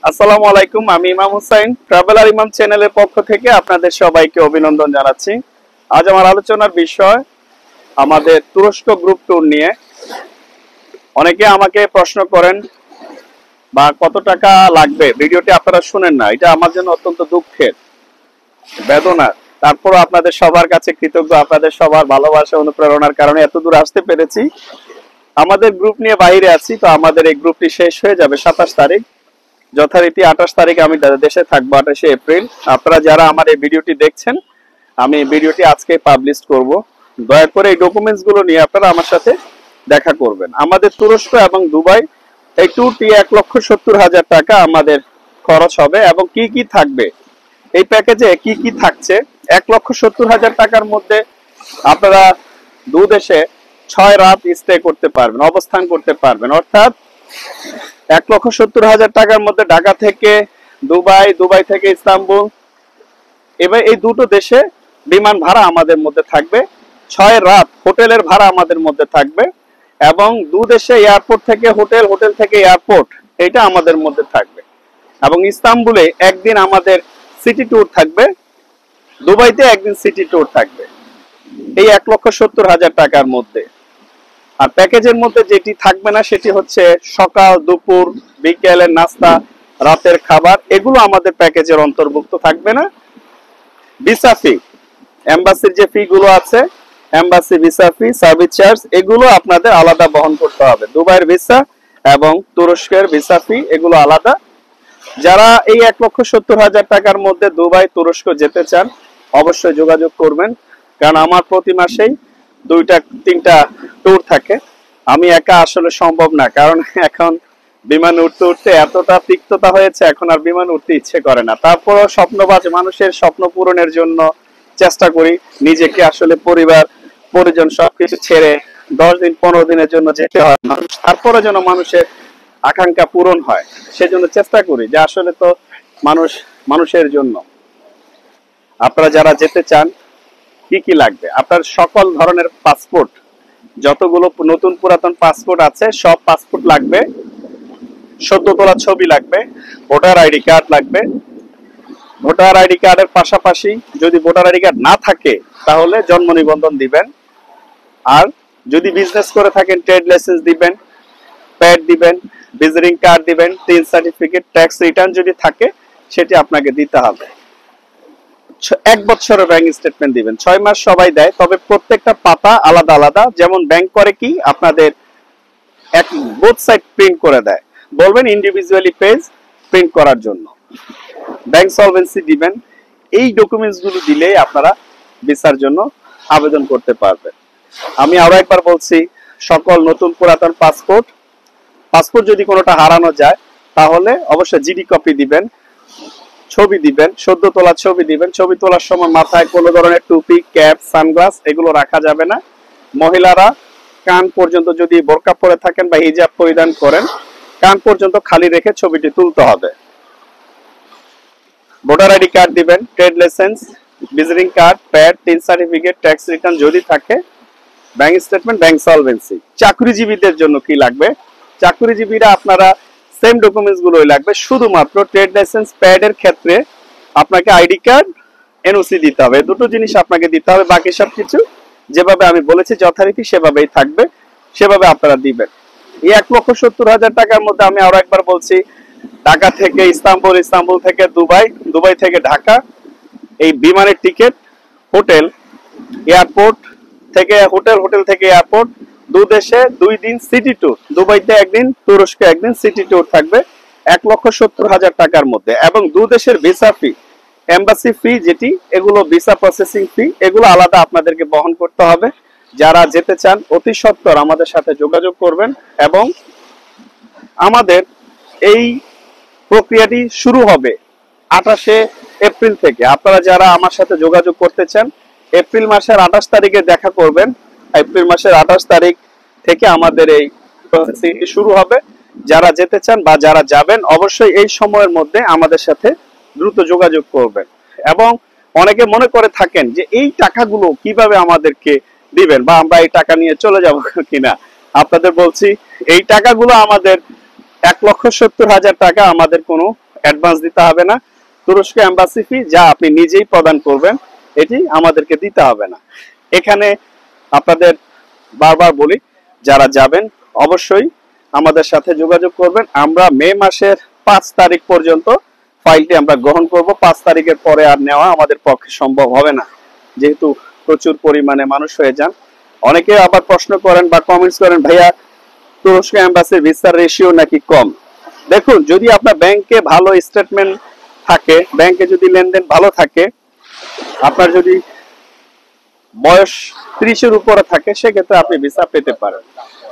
আসসালামু আলাইকুম, আমি ইমাম হুসাইন। ট্রাভেলার ইমাম চ্যানেলের পক্ষ থেকে আপনাদের সবাইকে অভিনন্দন জানাচ্ছি। আজ আমার আলোচনার বিষয় আমাদের তুরস্ক গ্রুপ ট্যুর নিয়ে। অনেকে আমাকে প্রশ্ন করেন বা কত টাকা লাগবে, ভিডিওটি আপনারা শুনেন না, এটা আমার জন্য অত্যন্ত দুঃখের, বেদনার। তারপর আপনাদের সবার কাছে কৃতজ্ঞ, আপনাদের সবার ভালোবাসা অনুপ্রেরণার কারণে এত দূর আসতে পেরেছি। আমাদের গ্রুপ নিয়ে বাইরে আছি, তো আমাদের এই গ্রুপটি শেষ হয়ে যাবে 27 তারিখ। যথারীতি 28 তারিখে আমি দেশে থাকবো, 28শে এপ্রিল। আপনারা যারা আমার এই ভিডিওটি দেখছেন, আমি ভিডিওটি আজকে পাবলিশ করব। দয়া করে এই ডকুমেন্টস গুলো নিয়ে আপনারা আমার সাথে দেখা করবেন। আমাদের তুরস্ক এবং দুবাই এই ট্যুরটি 1,70,000 টাকা আমাদের খরচ হবে। এবং কি কি থাকবে এই প্যাকেজে, কি কি থাকছে, 1,70,000 টাকার মধ্যে আপনারা দেশে 6 রাত স্টে করতে পারবেন, অবস্থান করতে পারবেন। অর্থাৎ 1,70,000 টাকার মধ্যে ঢাকা থেকে দুবাই, দুবাই থেকে ইস্তাম্বুল, এবার এই দুটো দেশে বিমান ভাড়া আমাদের মধ্যে থাকবে, 6 রাত হোটেলের ভাড়া আমাদের মধ্যে থাকবে, এবং দেশে এয়ারপোর্ট থেকে হোটেল, হোটেল থেকে এয়ারপোর্ট, এটা আমাদের মধ্যে থাকবে। এবং ইস্তাম্বুলে একদিন আমাদের সিটি ট্যুর থাকবে, দুবাইতে একদিন সিটি ট্যুর থাকবে, এই 1,70,000 টাকার মধ্যে। আর প্যাকেজের মধ্যে যেটি থাকবে না সেটি হচ্ছে সকাল, দুপুর, বিকেলের নাস্তা, রাতের খাবার, এগুলো আমাদের প্যাকেজের অন্তর্ভুক্ত থাকবে না। ভিসা ফি, এম্বাসির যে ফি গুলো আছে, এম্বাসি ভিসা ফি, সার্ভিস চার্জ, এগুলো আপনাদের আলাদা বহন করতে হবে। দুবাইয়ের ভিসা এবং তুরস্কের ভিসা ফি এগুলো আলাদা। যারা এই 1,70,000 টাকার মধ্যে দুবাই, তুরস্ক যেতে চান, অবশ্যই যোগাযোগ করবেন, কারণ আমার প্রতি মাসেই 2-3টা ট্যুর থাকে। আমি একা আসলে সম্ভব না, কারণ এখন বিমান উঠতে উঠতে এতটা তিক্ততা হয়েছে, এখন আর বিমান উঠতে ইচ্ছে করে না। তারপরও স্বপ্নবাজ মানুষের স্বপ্ন পূরণের জন্য চেষ্টা করি, নিজেকে আসলে পরিবার পরিজন সবকিছু ছেড়ে 10 দিন 15 দিনের জন্য যেতে হয় মানুষ, তারপরে যেন মানুষের আকাঙ্ক্ষা পূরণ হয়, সেজন্য চেষ্টা করি যে আসলে তো মানুষ মানুষের জন্য। আপনারা যারা যেতে চান, কি কি লাগবে? আপনার সকল ধরনের পাসপোর্ট, যতগুলো নতুন পুরাতন পাসপোর্ট আছে সব পাসপোর্ট লাগবে, সদ্য তোলা ছবি লাগবে, ভোটার আইডি কার্ড লাগবে। ভোটার আইডি কার্ডের পাশাপাশি যদি ভোটার আইডি কার্ড না থাকে তাহলে জন্ম নিবন্ধন দিবেন। আর যদি বিজনেস করে থাকেন ট্রেড লাইসেন্স দিবেন, প্যাড দিবেন, ভিজিটিং কার্ড দিবেন, 3 সার্টিফিকেট, ট্যাক্স রিটার্ন যদি থাকে সেটি আপনাকে দিতে হবে। 1 বছরের ব্যাংক স্টেটমেন্ট দিবেন। 6 মাস সবাই দেয়, তবে প্রত্যেকটা পাতা আলাদা আলাদা। যেমন ব্যাংক করে কি, আপনাদের বোথ সাইড প্রিন্ট করে দেয়, বলবেন ইন্ডিভিজুয়ালি পেজ প্রিন্ট করার জন্য। ব্যাংক সলভেন্সি দিবেন। এই ডকুমেন্টস গুলো দিলেই আপনারা ভিসার জন্য আবেদন করতে পারবেন। আমি আরো একবার বলছি, সকল নতুন পুরাতন পাসপোর্ট, পাসপোর্ট যদি কোনোটা হারানো যায় তাহলে অবশ্যই জিডি কপি দিবেন, ছবি দিবেন, সদ্য তোলা ছবি দিবেন। ছবি তোলার সময় মাথায় কোনো ধরনের টুপি, ক্যাপ, সানগ্লাস এগুলো রাখা যাবে না। মহিলারা কান পর্যন্ত যদি বোরকা পরে থাকেন বা হিজাব পরিধান করেন, কান পর্যন্ত খালি রেখে ছবিটি তুলতে হবে। ভোটার আইডি কার্ড দিবেন, trade licence, visiting card, pad, 3 certificate, tax return যদি থাকে, ব্যাংক স্টেটমেন্ট, ব্যাংক সলভেন্সি। চাকরিজীবীদের জন্য কি লাগবে? চাকরিজীবীরা আপনারা সেম ডকুমেন্টস গুলোই লাগবে, শুধুমাত্র ট্রেড লাইসেন্স, প্যাড এর ক্ষেত্রে আপনাকে আইডি কার্ড, এনওসি দিতে হবে। দুটো জিনিস আপনাকে দিতে হবে, বাকি সবকিছু যেভাবে আমি বলেছি যথারীতি সেভাবেই থাকবে, সেভাবে আপনারা দিবেন। এই 1,70,000 টাকার মধ্যে আমি আরো একবার বলছি, ঢাকা থেকে ইস্তাম্বুল, ইস্তাম্বুল থেকে দুবাই, দুবাই থেকে ঢাকা, এই বিমানের টিকিট, হোটেল, এয়ারপোর্ট থেকে হোটেল, হোটেল থেকে এয়ারপোর্ট, দেশে 2 দিন সিটি ট্যুর, দুবাইতে একদিন, তুরস্কে একদিন সিটি ট্যুর থাকবে 1,70,000 টাকার মধ্যে। এবং দেশের ভিসা ফি, এম্বাসি ফি যেটি, এগুলো ভিসা প্রসেসিং ফি, এগুলো আলাদা আপনাদেরকে বহন করতে হবে। যারা যেতে চান অতি সত্বর আমাদের সাথে যোগাযোগ করবেন। এবং আমাদের এই প্রক্রিয়াটি শুরু হবে 28শে এপ্রিল থেকে। আপনারা যারা আমার সাথে যোগাযোগ করতে চান, এপ্রিল মাসের 28 তারিখে দেখা করবেন। এপ্রিল মাসের 28 তারিখ থেকে আমাদের এই প্রসেসিং শুরু হবে। যারা যেতে চান বা যারা যাবেন, অবশ্যই এই সময়ের মধ্যে আমাদের সাথে দ্রুত যোগাযোগ করবেন। এবং অনেকে মনে করে থাকেন যে এই টাকাগুলো কিভাবে আমাদেরকে দিবেন বা আমরা এই টাকা নিয়ে চলে যাব কিনা। আপনাদের বলছি, এই টাকাগুলো আমাদের 1,70,000 টাকা আমাদের কোনো অ্যাডভান্স দিতে হবে না। তুরস্ক এম্বাসি ফি যা আপনি নিজেই প্রদান করবেন, এটি আমাদেরকে দিতে হবে না। এখানে আপনাদের বারবার বলি, যারা যাবেন অবশ্যই আমাদের সাথে যোগাযোগ করবেন। আমরা মে মাসের 5 তারিখ পর্যন্ত ফাইলটি আমরা গ্রহণ করব। 5 তারিখের পরে আর নেওয়া আমাদের পক্ষে সম্ভব হবে না, যেহেতু প্রচুর পরিমাণে মানুষ হয়ে যান। অনেকে আবার প্রশ্ন করেন বা কমেন্টস করেন, ভাইয়া তুরস্ক এম্বাসির ভিসার রেশিও নাকি কম। দেখুন, যদি আপনার ব্যাংকে ভালো স্টেটমেন্ট থাকে, ব্যাংকে যদি লেনদেন ভালো থাকে, আপনার যদি বয়স 30-এর উপরে থাকে, সেক্ষেত্রে আপনি ভিসা পেতে পারেন।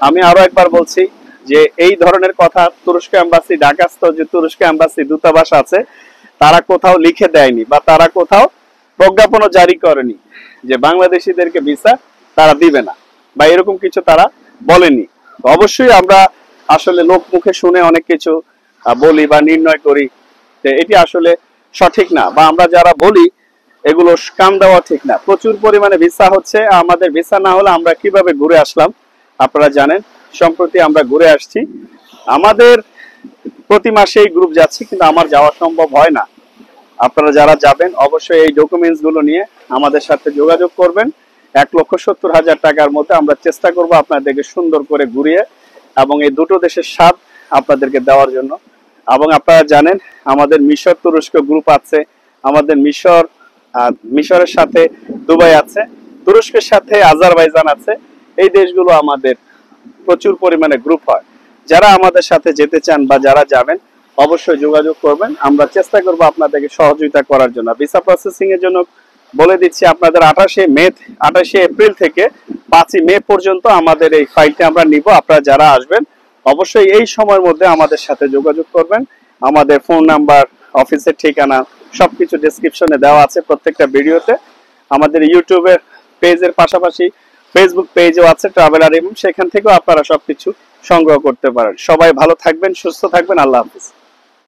আমি আরো একবার বলছি যে এই ধরনের কথা তুরস্ক এম্বাসি, ঢাকাস্থ যে তুরস্ক এম্বাসি দূতাবাস আছে, তারা কোথাও লিখে দেয়নি বা তারা কোথাও প্রজ্ঞাপনও জারি করেনি যে বাংলাদেশিদেরকে ভিসা তারা দিবে না, বা এরকম কিছু তারা বলেনি। অবশ্যই আমরা আসলে লোক মুখে শুনে অনেক কিছু বলি বা নির্ণয় করি, এটি আসলে সঠিক না, বা আমরা যারা বলি এগুলো কান দেওয়া ঠিক না। প্রচুর পরিমাণে ভিসা হচ্ছে, আমাদের ভিসা না হলে আমরা কিভাবে ঘুরে আসলাম আপনারা জানেন। সম্প্রতি আমরা ঘুরে আসছি, আমাদের প্রতি মাসেই গ্রুপ যাচ্ছি, কিন্তু আমার যাওয়া সম্ভব হয় না। আপনারা যারা যাবেন অবশ্যই এই ডকুমেন্টস গুলো নিয়ে আমাদের সাথে যোগাযোগ করবেন। 1,70,000 টাকার মধ্যে আমরা চেষ্টা করব আপনাদেরকে সুন্দর করে ঘুরিয়ে এবং এই দুটো দেশের স্বাদ আপনাদেরকে দেওয়ার জন্য। এবং আপনারা জানেন আমাদের মিশর তুরস্ক গ্রুপ আছে, আমাদের মিশরের সাথে দুবাই আছে, তুরস্কের সাথে আজারবাইজান আছে। এই দেশগুলো আমাদের প্রচুর পরিমাণে গ্রুপ হয়। যারা আমাদের সাথে যেতে চান বা যারা যাবেন অবশ্যই যোগাযোগ করবেন। আমরা চেষ্টা করব আপনাদেরকে সহযোগিতা করার জন্য। ভিসা প্রসেসিং এর জন্য বলে দিচ্ছি, আপনাদের 28 এপ্রিল থেকে 5 মে পর্যন্ত আমাদের এই ফাইলটি আমরা নিব। আপনারা যারা আসবেন অবশ্যই এই সময়ের মধ্যে আমাদের সাথে যোগাযোগ করবেন। আমাদের ফোন নাম্বার, অফিসের ঠিকানা সবকিছু ডেসক্রিপশনে দেওয়া আছে প্রত্যেকটা ভিডিওতে। আমাদের ইউটিউবের পেজের পাশাপাশি ফেসবুক পেজও আছে ট্রাভেলার, এবং সেখান থেকেও আপনারা সবকিছু সংগ্রহ করতে পারেন। সবাই ভালো থাকবেন, সুস্থ থাকবেন। আল্লাহ হাফিজ।